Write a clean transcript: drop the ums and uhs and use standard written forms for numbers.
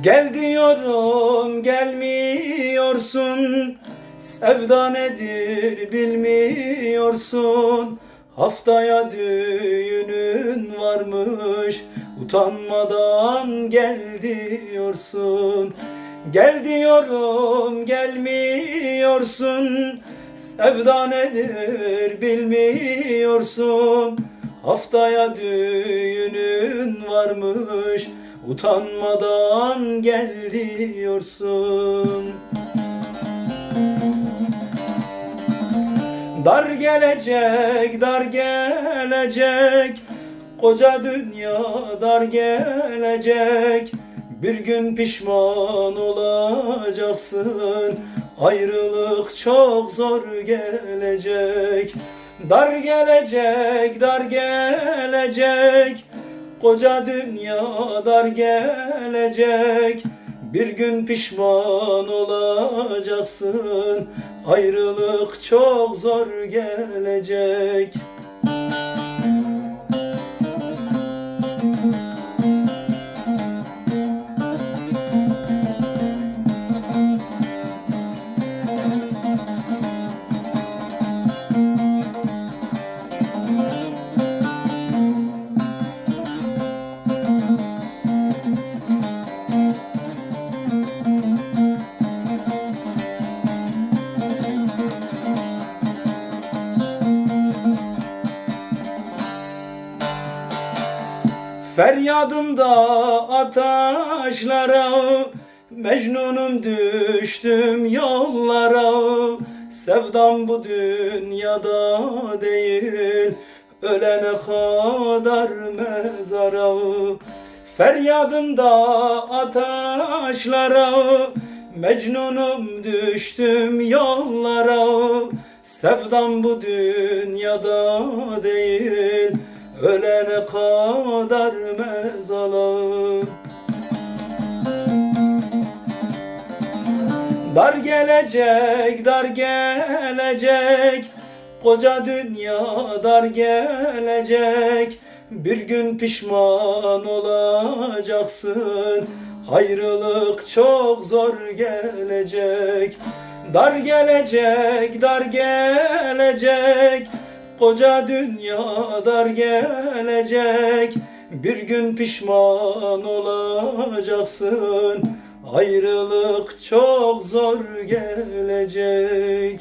Gel diyorum gelmiyorsun, sevda nedir bilmiyorsun. Haftaya düğünün varmış, utanmadan gel diyorsun. Gel diyorum gelmiyorsun, sevda nedir bilmiyorsun. Haftaya düğünün varmış, utanmadan gel diyorsun. Dar gelecek, dar gelecek, koca dünya dar gelecek. Bir gün pişman olacaksın, ayrılık çok zor gelecek. Dar gelecek, dar gelecek, koca dünya dar gelecek. Bir gün pişman olacaksın, ayrılık çok zor gelecek. Feryadım da ataşlara, Mecnunum düştüm yollara. Sevdam bu dünyada değil, ölene kadar mezara. Feryadım da ataşlara, Mecnunum düştüm yollara. Sevdam bu dünyada değil, ölene kadar mezala. Dar gelecek, dar gelecek, koca dünya dar gelecek. Bir gün pişman olacaksın, ayrılık çok zor gelecek. Dar gelecek, dar gelecek, koca dünya dar gelecek. Bir gün pişman olacaksın, ayrılık çok zor gelecek.